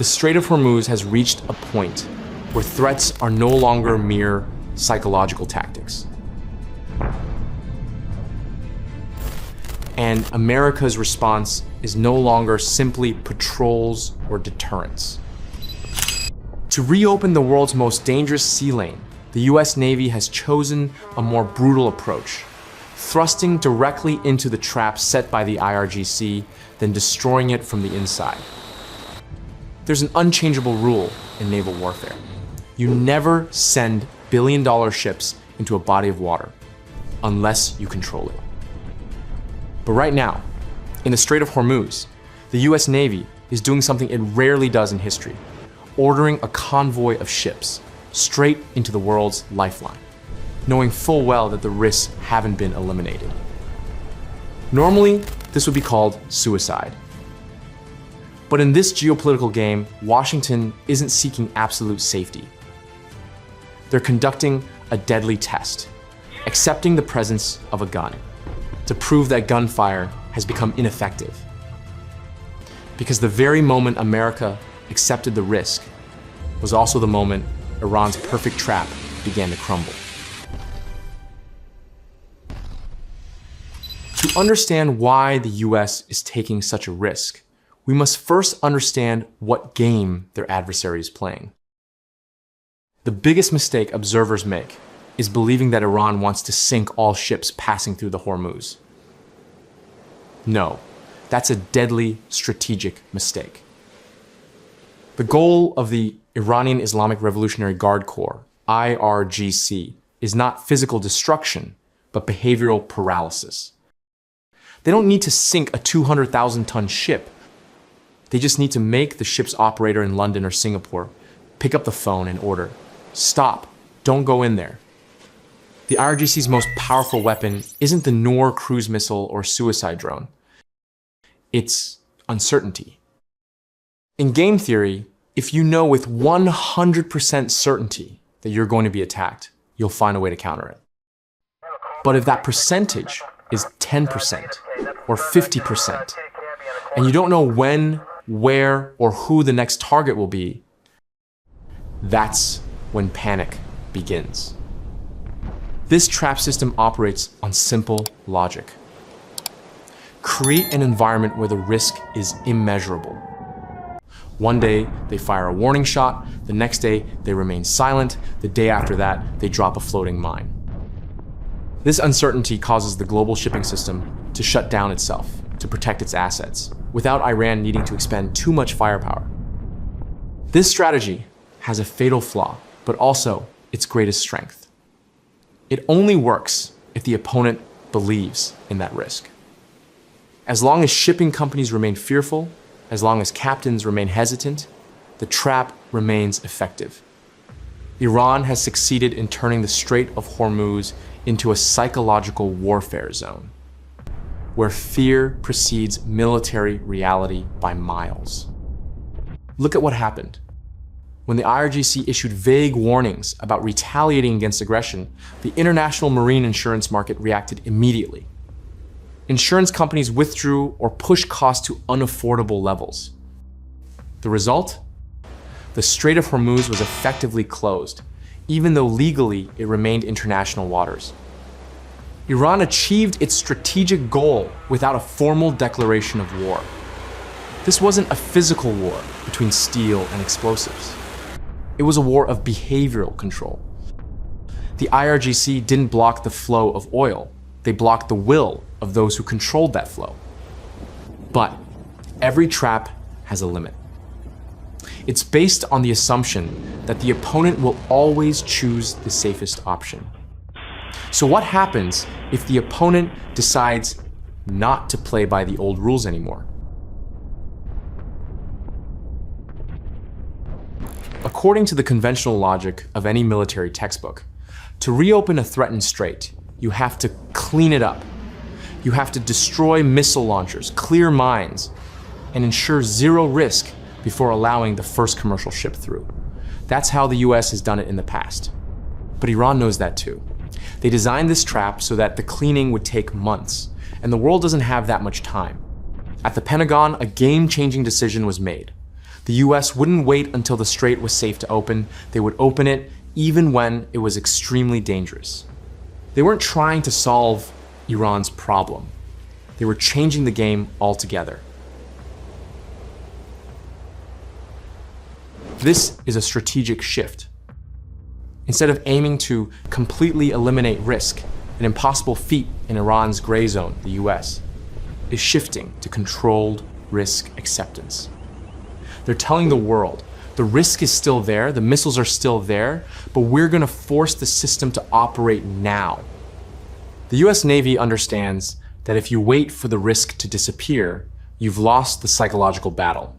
The Strait of Hormuz has reached a point where threats are no longer mere psychological tactics. And America's response is no longer simply patrols or deterrence. To reopen the world's most dangerous sea lane, the US Navy has chosen a more brutal approach, thrusting directly into the trap set by the IRGC, then destroying it from the inside. There's an unchangeable rule in naval warfare. You never send billion-dollar ships into a body of water unless you control it. But right now, in the Strait of Hormuz, the US Navy is doing something it rarely does in history, ordering a convoy of ships straight into the world's lifeline, knowing full well that the risks haven't been eliminated. Normally, this would be called suicide. But in this geopolitical game, Washington isn't seeking absolute safety. They're conducting a deadly test, accepting the presence of a gun to prove that gunfire has become ineffective. Because the very moment America accepted the risk was also the moment Iran's perfect trap began to crumble. To understand why the US is taking such a risk, we must first understand what game their adversary is playing. The biggest mistake observers make is believing that Iran wants to sink all ships passing through the Hormuz. No, that's a deadly strategic mistake. The goal of the Iranian Islamic Revolutionary Guard Corps, IRGC, is not physical destruction, but behavioral paralysis. They don't need to sink a 200,000-ton ship. They just need to make the ship's operator in London or Singapore pick up the phone and order, "Stop, don't go in there." The IRGC's most powerful weapon isn't the Noor cruise missile or suicide drone. It's uncertainty. In game theory, if you know with 100% certainty that you're going to be attacked, you'll find a way to counter it. But if that percentage is 10% or 50%, and you don't know when, where, or who the next target will be, that's when panic begins. This trap system operates on simple logic. Create an environment where the risk is immeasurable. One day, they fire a warning shot. The next day, they remain silent. The day after that, they drop a floating mine. This uncertainty causes the global shipping system to shut down itself to protect its assets, without Iran needing to expend too much firepower. This strategy has a fatal flaw, but also its greatest strength. It only works if the opponent believes in that risk. As long as shipping companies remain fearful, as long as captains remain hesitant, the trap remains effective. Iran has succeeded in turning the Strait of Hormuz into a psychological warfare zone, where fear precedes military reality by miles. Look at what happened. When the IRGC issued vague warnings about retaliating against aggression, the international marine insurance market reacted immediately. Insurance companies withdrew or pushed costs to unaffordable levels. The result? The Strait of Hormuz was effectively closed, even though legally it remained international waters. Iran achieved its strategic goal without a formal declaration of war. This wasn't a physical war between steel and explosives. It was a war of behavioral control. The IRGC didn't block the flow of oil. They blocked the will of those who controlled that flow. But every trap has a limit. It's based on the assumption that the opponent will always choose the safest option. So what happens if the opponent decides not to play by the old rules anymore? According to the conventional logic of any military textbook, to reopen a threatened strait, you have to clean it up. You have to destroy missile launchers, clear mines, and ensure zero risk before allowing the first commercial ship through. That's how the US has done it in the past. But Iran knows that too. They designed this trap so that the cleaning would take months, and the world doesn't have that much time. At the Pentagon, a game-changing decision was made. The US wouldn't wait until the strait was safe to open. They would open it even when it was extremely dangerous. They weren't trying to solve Iran's problem. They were changing the game altogether. This is a strategic shift. Instead of aiming to completely eliminate risk, an impossible feat in Iran's gray zone, the US, is shifting to controlled risk acceptance. They're telling the world, the risk is still there, the missiles are still there, but we're going to force the system to operate now. The US Navy understands that if you wait for the risk to disappear, you've lost the psychological battle.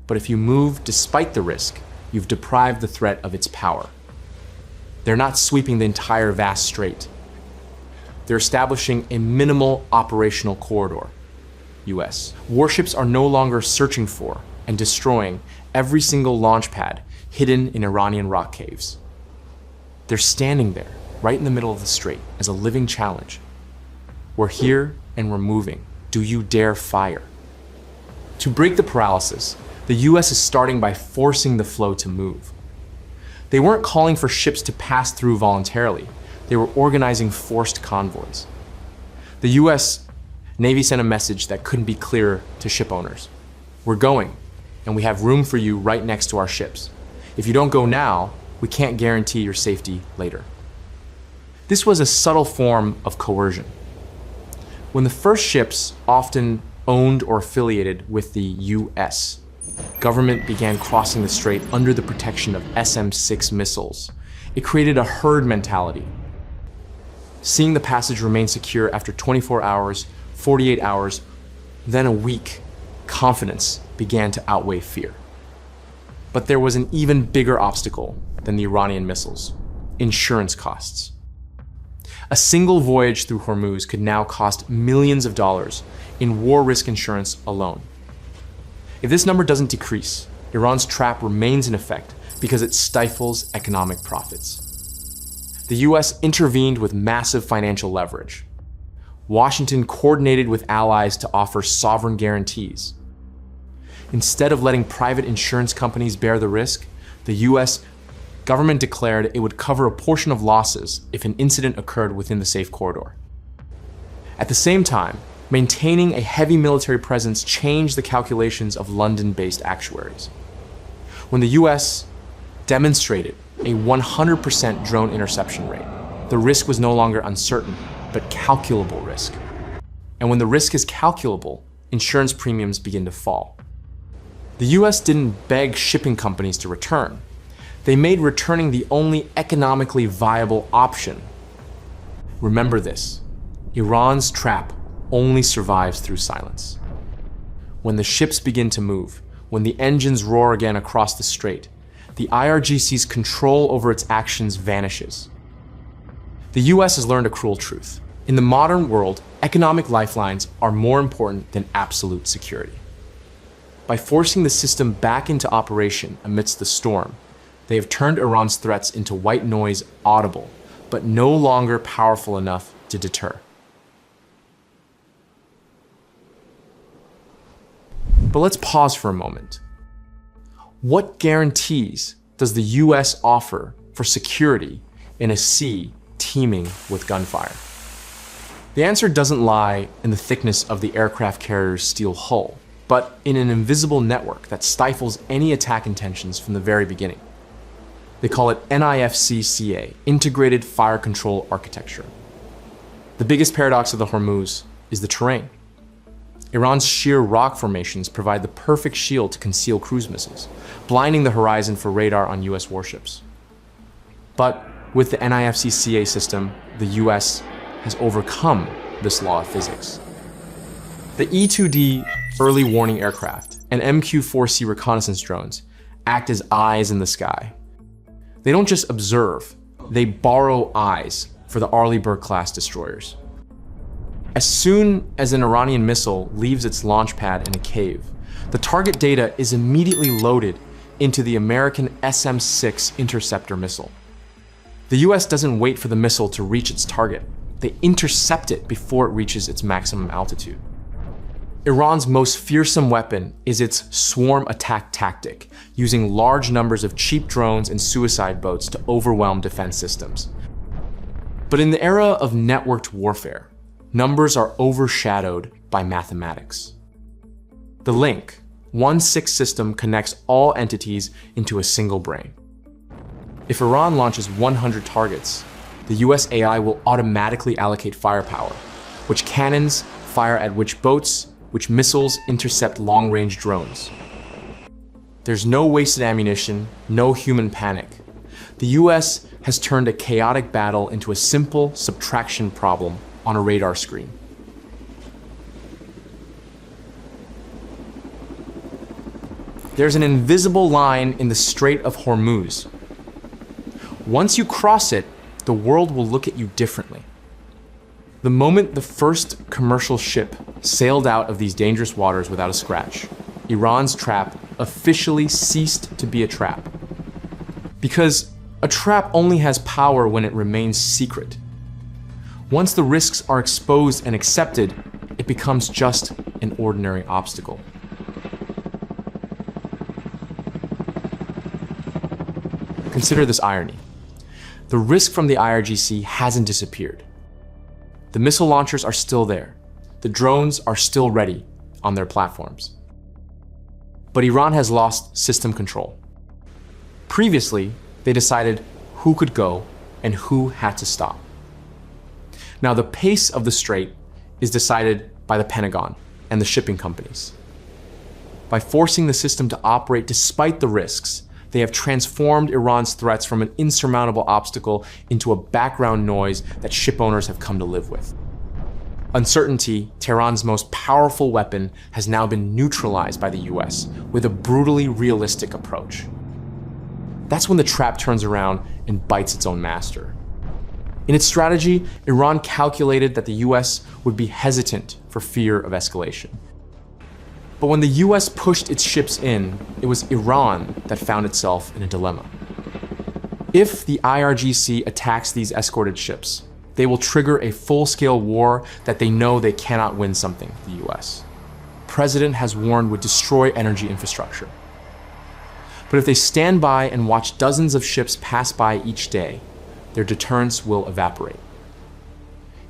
But if you move despite the risk, you've deprived the threat of its power. They're not sweeping the entire vast strait. They're establishing a minimal operational corridor. US. Warships are no longer searching for and destroying every single launch pad hidden in Iranian rock caves. They're standing there, right in the middle of the strait, as a living challenge. We're here and we're moving. Do you dare fire? To break the paralysis, the US is starting by forcing the flow to move. They weren't calling for ships to pass through voluntarily. They were organizing forced convoys. The US Navy sent a message that couldn't be clearer to ship owners. We're going, and we have room for you right next to our ships. If you don't go now, we can't guarantee your safety later. This was a subtle form of coercion. When the first ships, often owned or affiliated with the US, government began crossing the strait under the protection of SM-6 missiles, it created a herd mentality. Seeing the passage remain secure after 24 hours, 48 hours, then a week, confidence began to outweigh fear. But there was an even bigger obstacle than the Iranian missiles: insurance costs. A single voyage through Hormuz could now cost millions of dollars in war risk insurance alone. If this number doesn't decrease, Iran's trap remains in effect because it stifles economic profits. The US intervened with massive financial leverage. Washington coordinated with allies to offer sovereign guarantees. Instead of letting private insurance companies bear the risk, the US government declared it would cover a portion of losses if an incident occurred within the safe corridor. At the same time, maintaining a heavy military presence changed the calculations of London-based actuaries. When the US demonstrated a 100% drone interception rate, the risk was no longer uncertain, but calculable risk. And when the risk is calculable, insurance premiums begin to fall. The US didn't beg shipping companies to return. They made returning the only economically viable option. Remember this: Iran's trap only survives through silence. When the ships begin to move, when the engines roar again across the strait, the IRGC's control over its actions vanishes. The US has learned a cruel truth. In the modern world, economic lifelines are more important than absolute security. By forcing the system back into operation amidst the storm, they have turned Iran's threats into white noise audible, but no longer powerful enough to deter. But let's pause for a moment. What guarantees does the US offer for security in a sea teeming with gunfire? The answer doesn't lie in the thickness of the aircraft carrier's steel hull, but in an invisible network that stifles any attack intentions from the very beginning. They call it NIFC-CA, Integrated Fire Control Architecture. The biggest paradox of the Hormuz is the terrain. Iran's sheer rock formations provide the perfect shield to conceal cruise missiles, blinding the horizon for radar on US warships. But with the NIFC-CA system, the US has overcome this law of physics. The E-2D early warning aircraft and MQ-4C reconnaissance drones act as eyes in the sky. They don't just observe, they borrow eyes for the Arleigh-Burke-class destroyers. As soon as an Iranian missile leaves its launch pad in a cave, the target data is immediately loaded into the American SM-6 interceptor missile. The US doesn't wait for the missile to reach its target. They intercept it before it reaches its maximum altitude. Iran's most fearsome weapon is its swarm attack tactic, using large numbers of cheap drones and suicide boats to overwhelm defense systems. But in the era of networked warfare, numbers are overshadowed by mathematics. The link, 1-6 system, connects all entities into a single brain. If Iran launches 100 targets, the US AI will automatically allocate firepower, which cannons fire at which boats, which missiles intercept long-range drones. There's no wasted ammunition, no human panic. The US has turned a chaotic battle into a simple subtraction problem on a radar screen. There's an invisible line in the Strait of Hormuz. Once you cross it, the world will look at you differently. The moment the first commercial ship sailed out of these dangerous waters without a scratch, Iran's trap officially ceased to be a trap. Because a trap only has power when it remains secret. Once the risks are exposed and accepted, it becomes just an ordinary obstacle. Consider this irony. The risk from the IRGC hasn't disappeared. The missile launchers are still there. The drones are still ready on their platforms. But Iran has lost system control. Previously, they decided who could go and who had to stop. Now, the pace of the strait is decided by the Pentagon and the shipping companies. By forcing the system to operate despite the risks, they have transformed Iran's threats from an insurmountable obstacle into a background noise that ship owners have come to live with. Uncertainty, Tehran's most powerful weapon, has now been neutralized by the US with a brutally realistic approach. That's when the trap turns around and bites its own master. In its strategy, Iran calculated that the US would be hesitant for fear of escalation. But when the US pushed its ships in, it was Iran that found itself in a dilemma. If the IRGC attacks these escorted ships, they will trigger a full-scale war that they know they cannot win something, the US. The president has warned would destroy energy infrastructure. But if they stand by and watch dozens of ships pass by each day, their deterrence will evaporate.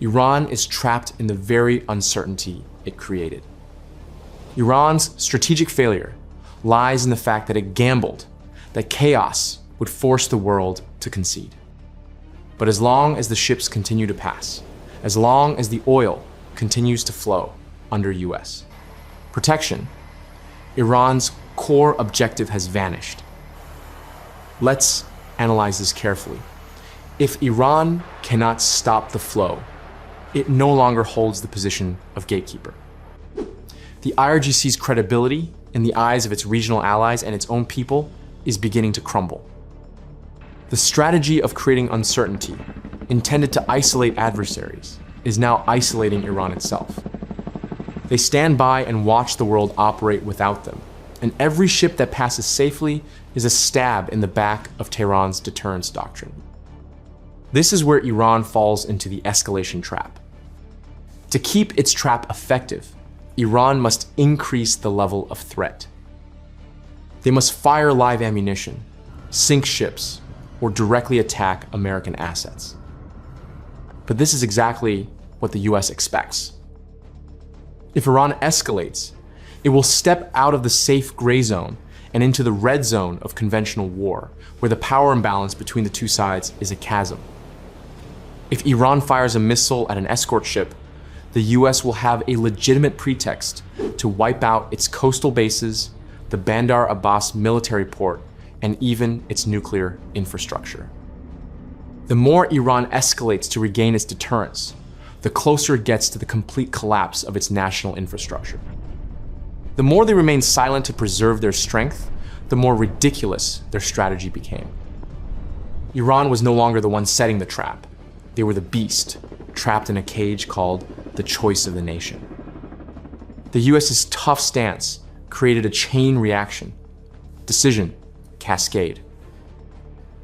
Iran is trapped in the very uncertainty it created. Iran's strategic failure lies in the fact that it gambled that chaos would force the world to concede. But as long as the ships continue to pass, as long as the oil continues to flow under US protection, Iran's core objective has vanished. Let's analyze this carefully. If Iran cannot stop the flow, it no longer holds the position of gatekeeper. The IRGC's credibility in the eyes of its regional allies and its own people is beginning to crumble. The strategy of creating uncertainty, intended to isolate adversaries, is now isolating Iran itself. They stand by and watch the world operate without them, and every ship that passes safely is a stab in the back of Tehran's deterrence doctrine. This is where Iran falls into the escalation trap. To keep its trap effective, Iran must increase the level of threat. They must fire live ammunition, sink ships, or directly attack American assets. But this is exactly what the US expects. If Iran escalates, it will step out of the safe gray zone and into the red zone of conventional war, where the power imbalance between the two sides is a chasm. If Iran fires a missile at an escort ship, the US will have a legitimate pretext to wipe out its coastal bases, the Bandar Abbas military port, and even its nuclear infrastructure. The more Iran escalates to regain its deterrence, the closer it gets to the complete collapse of its national infrastructure. The more they remained silent to preserve their strength, the more ridiculous their strategy became. Iran was no longer the one setting the trap. They were the beast, trapped in a cage called the choice of the nation. The US's tough stance created a chain reaction. Decision, cascade.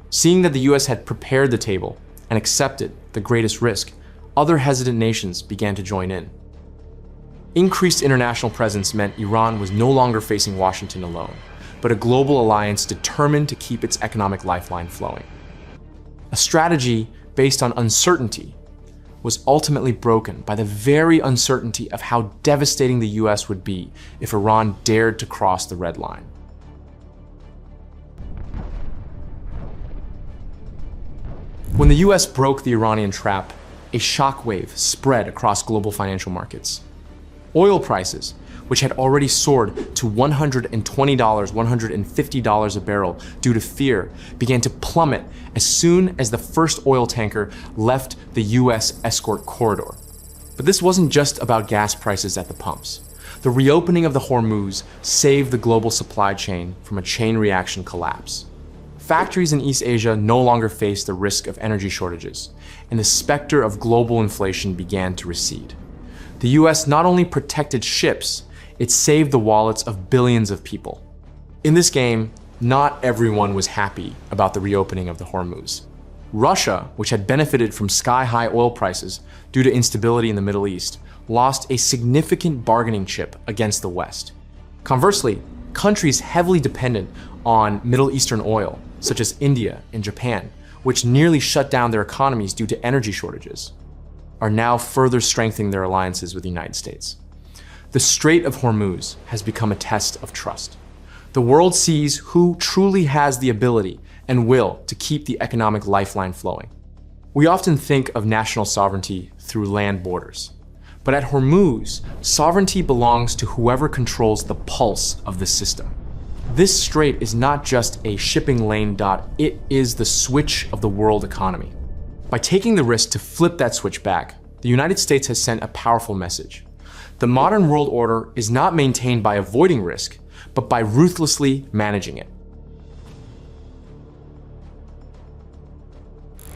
Seeing that the US had prepared the table and accepted the greatest risk, other hesitant nations began to join in. Increased international presence meant Iran was no longer facing Washington alone, but a global alliance determined to keep its economic lifeline flowing. A strategy based on uncertainty was ultimately broken by the very uncertainty of how devastating the US would be if Iran dared to cross the red line. When the US broke the Iranian trap, a shockwave spread across global financial markets. Oil prices, which had already soared to $120, $150 a barrel due to fear, began to plummet as soon as the first oil tanker left the US escort corridor. But this wasn't just about gas prices at the pumps. The reopening of the Hormuz saved the global supply chain from a chain reaction collapse. Factories in East Asia no longer faced the risk of energy shortages, and the specter of global inflation began to recede. The US not only protected ships, it saved the wallets of billions of people. In this game, not everyone was happy about the reopening of the Hormuz. Russia, which had benefited from sky-high oil prices due to instability in the Middle East, lost a significant bargaining chip against the West. Conversely, countries heavily dependent on Middle Eastern oil, such as India and Japan, which nearly shut down their economies due to energy shortages, are now further strengthening their alliances with the United States. The Strait of Hormuz has become a test of trust. The world sees who truly has the ability and will to keep the economic lifeline flowing. We often think of national sovereignty through land borders. But at Hormuz, sovereignty belongs to whoever controls the pulse of the system. This strait is not just a shipping lane dot, it is the switch of the world economy. By taking the risk to flip that switch back, the United States has sent a powerful message. The modern world order is not maintained by avoiding risk, but by ruthlessly managing it.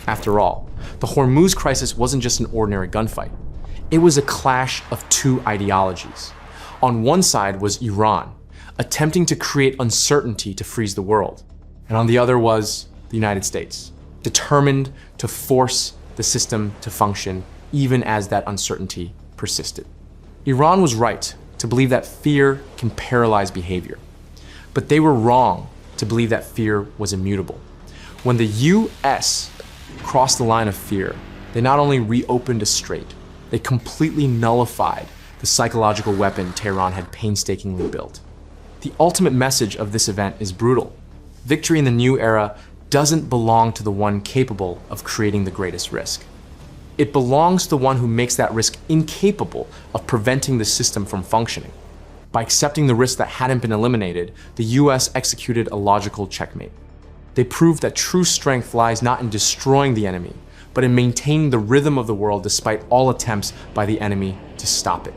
After all, the Hormuz crisis wasn't just an ordinary gunfight. It was a clash of two ideologies. On one side was Iran, attempting to create uncertainty to freeze the world. And on the other was the United States, determined to force the system to function even as that uncertainty persisted. Iran was right to believe that fear can paralyze behavior, but they were wrong to believe that fear was immutable. When the US crossed the line of fear, they not only reopened a strait, they completely nullified the psychological weapon Tehran had painstakingly built. The ultimate message of this event is brutal. Victory in the new era doesn't belong to the one capable of creating the greatest risk. It belongs to the one who makes that risk incapable of preventing the system from functioning. By accepting the risk that hadn't been eliminated, the US executed a logical checkmate. They proved that true strength lies not in destroying the enemy, but in maintaining the rhythm of the world despite all attempts by the enemy to stop it.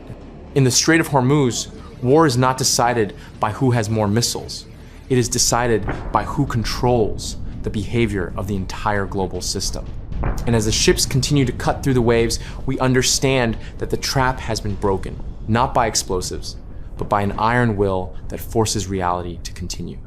In the Strait of Hormuz, war is not decided by who has more missiles. It is decided by who controls the behavior of the entire global system. And as the ships continue to cut through the waves, we understand that the trap has been broken, not by explosives, but by an iron will that forces reality to continue.